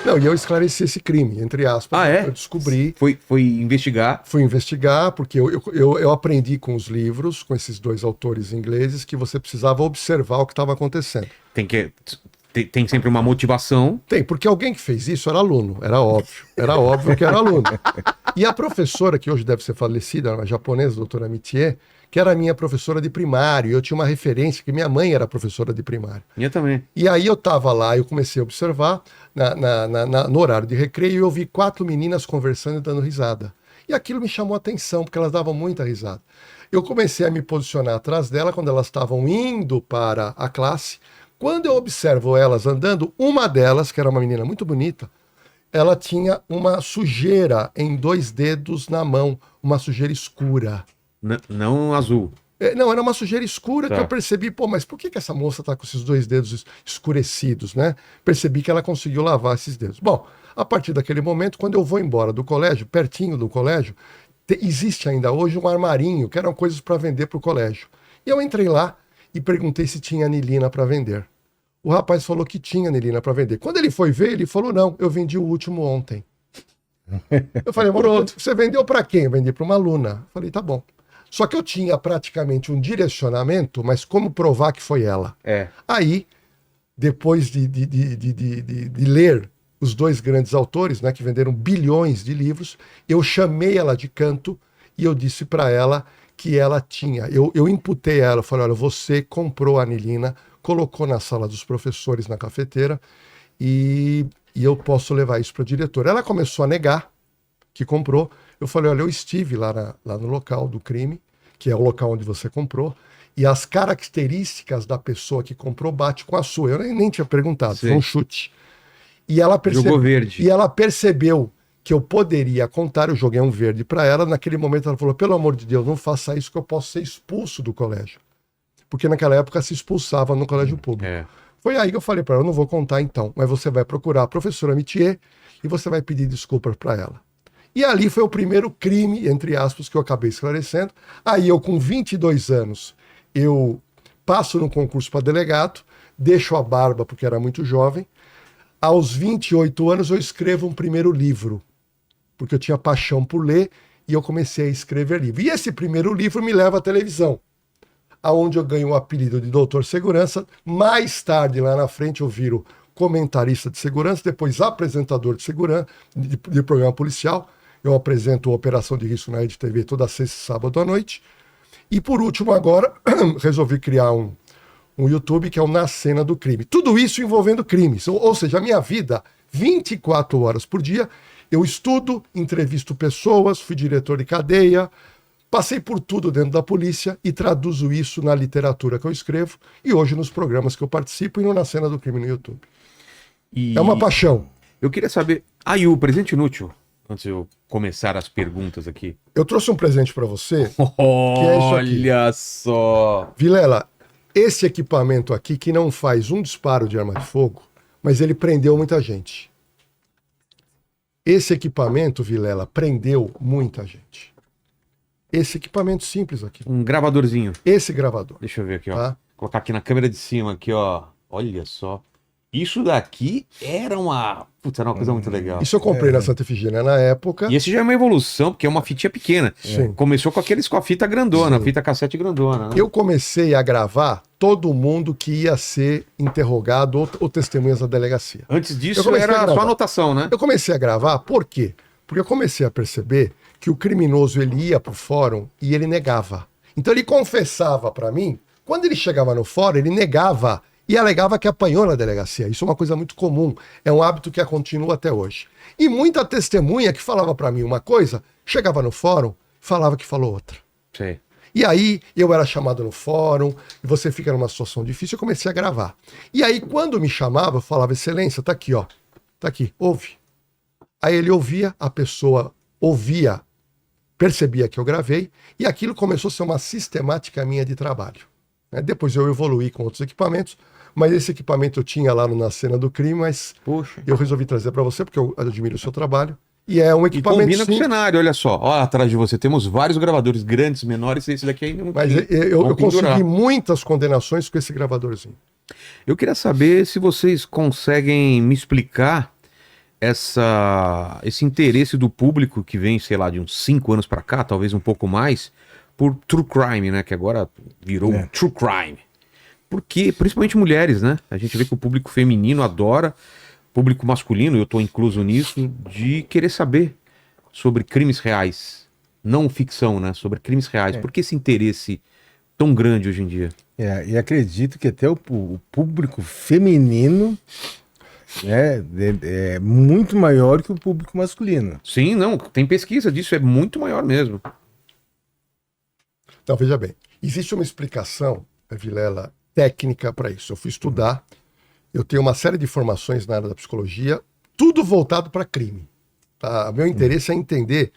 Não, e eu esclareci esse crime, entre aspas. Ah, é? Eu descobri. Foi investigar. Fui investigar, porque eu aprendi com os livros, com esses dois autores ingleses, que você precisava observar o que estava acontecendo. Tem sempre uma motivação. Tem, porque alguém que fez isso era aluno, era óbvio. Era óbvio que era aluno. E a professora, que hoje deve ser falecida, uma japonesa, a doutora Mitié, que era minha professora de primário, e eu tinha uma referência, que minha mãe era professora de primário. Minha também. E aí eu estava lá, eu comecei a observar, no horário de recreio, e eu vi 4 meninas conversando e dando risada. E aquilo me chamou a atenção, porque elas davam muita risada. Eu comecei a me posicionar atrás dela, quando elas estavam indo para a classe. Quando eu observo elas andando, uma delas, que era uma menina muito bonita, ela tinha uma sujeira em 2 dedos na mão, uma sujeira escura. Não azul. Não, era uma sujeira escura. Tá. Que eu percebi, pô, mas por que essa moça tá com esses 2 dedos escurecidos, né? Percebi que ela conseguiu lavar esses dedos. Bom, a partir daquele momento, quando eu vou embora do colégio, pertinho do colégio, existe ainda hoje um armarinho, que eram coisas para vender para o colégio. E eu entrei lá e perguntei se tinha anilina para vender. O rapaz falou que tinha anilina para vender. Quando ele foi ver, ele falou, não, eu vendi o último ontem. Eu falei, moroto, você vendeu para quem? Eu vendi para uma aluna. Eu falei, tá bom. Só que eu tinha praticamente um direcionamento, mas como provar que foi ela? Aí, depois de ler os 2 grandes autores, né, que venderam bilhões de livros, eu chamei ela de canto e eu disse para ela que ela tinha. Eu imputei ela, falei, olha, você comprou a anilina, colocou na sala dos professores, na cafeteira, e eu posso levar isso para a diretora. Ela começou a negar que comprou. Eu falei, olha, eu estive lá no local do crime, que é o local onde você comprou, e as características da pessoa que comprou bate com a sua. Eu nem tinha perguntado, foi um chute. E ela Jogou verde. E ela percebeu que eu poderia contar, eu joguei um verde para ela. Naquele momento ela falou, pelo amor de Deus, não faça isso que eu posso ser expulso do colégio. Porque naquela época se expulsava no colégio público. Foi aí que eu falei para ela, eu não vou contar então, mas você vai procurar a professora Mitié e você vai pedir desculpas para ela. E ali foi o primeiro crime, entre aspas, que eu acabei esclarecendo. Aí eu, com 22 anos, eu passo no concurso para delegado, deixo a barba porque era muito jovem. Aos 28 anos eu escrevo um primeiro livro, porque eu tinha paixão por ler e eu comecei a escrever livro. E esse primeiro livro me leva à televisão, aonde eu ganho o apelido de Doutor Segurança. Mais tarde, lá na frente, eu viro comentarista de segurança, depois apresentador de segurança, de programa policial. Eu apresento Operação de Risco na Rede TV toda sexta e sábado à noite. E por último, agora, resolvi criar um YouTube que é o Na Cena do Crime. Tudo isso envolvendo crimes. Ou seja, a minha vida, 24 horas por dia, eu estudo, entrevisto pessoas, fui diretor de cadeia, passei por tudo dentro da polícia e traduzo isso na literatura que eu escrevo e hoje nos programas que eu participo e no Na Cena do Crime no YouTube. É uma paixão. Eu queria saber... Aí, o presente inútil, antes de eu começar as perguntas aqui. Eu trouxe um presente para você, que é isso aqui. Olha só! Vilela, esse equipamento aqui que não faz um disparo de arma de fogo, mas ele prendeu muita gente. Esse equipamento, Vilela, prendeu muita gente. Esse equipamento simples aqui. Um gravadorzinho. Esse gravador. Deixa eu ver aqui, ó. Tá? Vou colocar aqui na câmera de cima, aqui, ó. Olha só. Isso daqui era uma... Putz, era uma coisa muito legal. Isso eu comprei na Santa Efigênia na época. E esse já é uma evolução, porque é uma fitinha pequena. Sim. Começou com a fita grandona, Sim. fita cassete grandona, né? Eu comecei a gravar todo mundo que ia ser interrogado ou testemunhas da delegacia. Antes disso era só anotação, né? Eu comecei a gravar, por quê? Porque eu comecei a perceber que o criminoso ele ia pro fórum e ele negava. Então ele confessava para mim, quando ele chegava no fórum, ele negava e alegava que apanhou na delegacia. Isso é uma coisa muito comum, é um hábito que continua até hoje. E muita testemunha que falava para mim uma coisa, chegava no fórum, falava que falou outra. Sei. E aí eu era chamado no fórum, e você fica numa situação difícil, eu comecei a gravar. E aí quando me chamava, eu falava, excelência, tá aqui, ó. Tá aqui, ouve. Aí ele ouvia, a pessoa ouvia, percebia que eu gravei, e aquilo começou a ser uma sistemática minha de trabalho. Depois eu evoluí com outros equipamentos, mas esse equipamento eu tinha lá Na Cena do Crime, mas Puxa. eu resolvi trazer para você, porque eu admiro o seu trabalho. E é um E equipamento combina com o simples. cenário, olha só. Ó, atrás de você temos vários gravadores grandes, menores, e esse daqui ainda não Mas tem. eu Vamos consegui pendurar. muitas condenações com esse gravadorzinho. Eu queria saber se vocês conseguem me explicar esse interesse do público que vem, sei lá, de uns 5 anos pra cá, talvez um pouco mais, por true crime, né? Que agora virou true crime. Porque, principalmente mulheres, né? A gente vê que o público feminino adora, público masculino, eu tô incluso nisso, de querer saber sobre crimes reais. Não ficção, né? Sobre crimes reais. Por que esse interesse tão grande hoje em dia? E acredito que até o público feminino é muito maior que o público masculino. Sim, não, tem pesquisa disso, é muito maior mesmo. Então, veja bem, existe uma explicação, Vilela, técnica para isso. Eu fui estudar, eu tenho uma série de formações na área da psicologia, tudo voltado para crime. Tá? Meu interesse é entender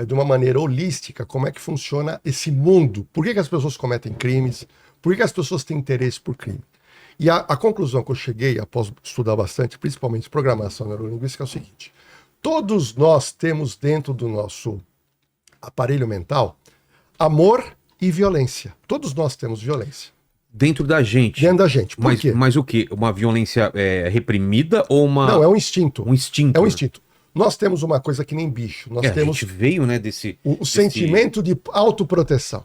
de uma maneira holística como é que funciona esse mundo. Por que as pessoas cometem crimes? Por que as pessoas têm interesse por crime? E a conclusão que eu cheguei, após estudar bastante, principalmente programação neurolinguística, é o seguinte. Todos nós temos dentro do nosso aparelho mental amor e violência. Todos nós temos violência. Dentro da gente. Dentro da gente. Por quê? Mas o quê? Uma violência reprimida ou uma... Não, é um instinto. Um instinto. É um instinto. Nós temos uma coisa que nem bicho. Nós temos a gente veio, né, desse... o sentimento de autoproteção.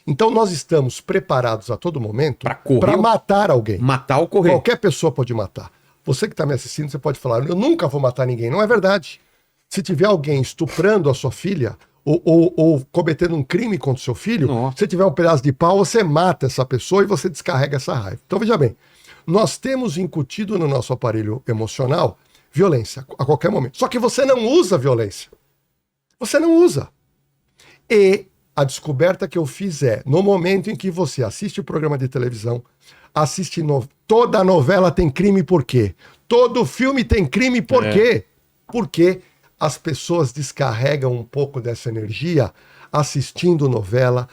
Então nós estamos preparados a todo momento para matar alguém. Matar ou correr. Qualquer pessoa pode matar. Você que está me assistindo, você pode falar, eu nunca vou matar ninguém. Não é verdade. Se tiver alguém estuprando a sua filha ou cometendo um crime contra o seu filho, se tiver um pedaço de pau, você mata essa pessoa e você descarrega essa raiva. Então veja bem, nós temos incutido no nosso aparelho emocional violência a qualquer momento. Só que você não usa violência. Você não usa. E a descoberta que eu fiz é, no momento em que você assiste o programa de televisão, toda novela tem crime por quê? Todo filme tem crime por quê? Porque as pessoas descarregam um pouco dessa energia assistindo novela,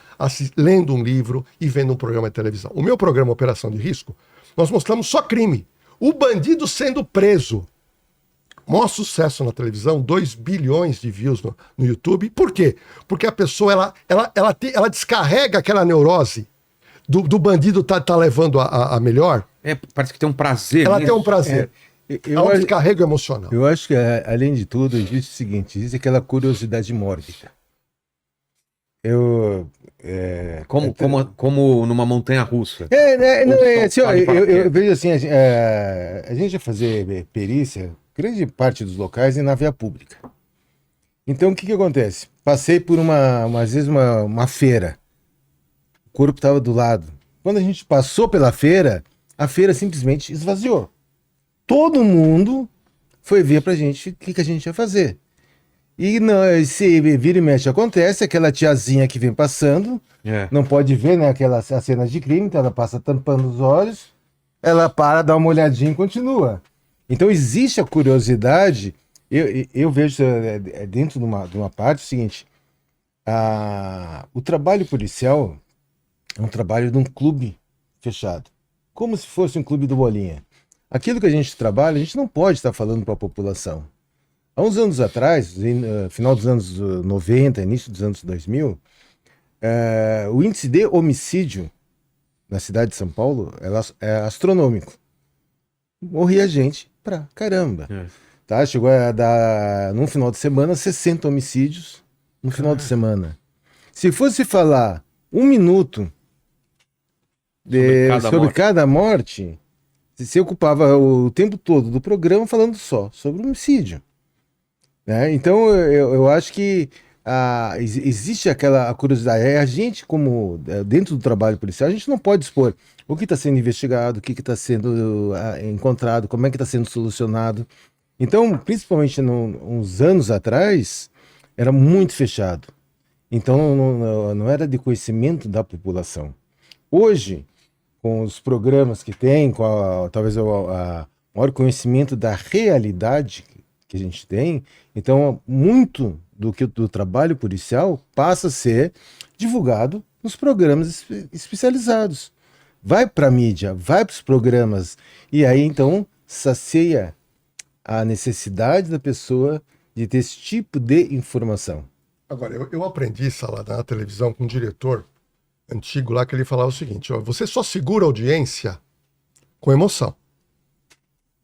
lendo um livro e vendo um programa de televisão. O meu programa Operação de Risco, nós mostramos só crime. O bandido sendo preso. Maior sucesso na televisão, 2 bilhões de views no YouTube. Por quê? Porque a pessoa ela descarrega aquela neurose do bandido tá levando a melhor. Parece que tem um prazer. Ela tem um prazer. É um descarrego emocional. Eu acho que, além de tudo, existe o seguinte: existe aquela curiosidade mórbida. Como numa montanha russa. Eu vejo assim, a gente vai fazer perícia, grande parte dos locais, na via pública. Então, o que acontece? Passei por às vezes uma feira. O corpo estava do lado. Quando a gente passou pela feira, a feira simplesmente esvaziou. Todo mundo foi ver pra gente o que a gente ia fazer. E se vira e mexe acontece, aquela tiazinha que vem passando, não pode ver, né, aquelas cenas de crime, então ela passa tampando os olhos, ela para, dá uma olhadinha e continua. Então existe a curiosidade, eu vejo dentro de uma parte o seguinte, o trabalho policial é um trabalho de um clube fechado, como se fosse um clube do Bolinha. Aquilo que a gente trabalha, a gente não pode estar falando para a população. Há uns anos atrás, final dos anos 90, início dos anos 2000, o índice de homicídio na cidade de São Paulo é astronômico. Morria gente pra caramba. Tá? Chegou a dar, num final de semana, 60 homicídios no final de semana. Se fosse falar 1 minuto sobre cada morte, se ocupava o tempo todo do programa falando só sobre homicídio. Então eu acho que existe aquela curiosidade. A gente, como dentro do trabalho policial, a gente não pode expor o que está sendo investigado, o que está sendo encontrado, como é que está sendo solucionado. Então, principalmente uns anos atrás, era muito fechado. Então não era de conhecimento da população. Hoje, com os programas que tem, talvez o maior conhecimento da realidade que a gente tem, então muito do trabalho policial passa a ser divulgado nos programas especializados. Vai para a mídia, vai para os programas, e aí então sacia a necessidade da pessoa de ter esse tipo de informação. Agora, eu aprendi isso lá na televisão com um diretor antigo lá, que ele falava o seguinte: você só segura a audiência com emoção.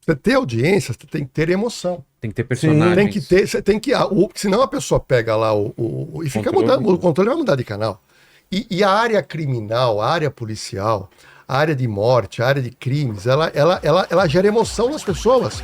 Você ter audiência, você tem que ter emoção. Tem que ter personagens. Tem que ter, você tem que. Senão a pessoa pega lá e fica mudando. O controle vai mudar de canal. E a área criminal, a área policial, a área de morte, a área de crimes, ela gera emoção nas pessoas.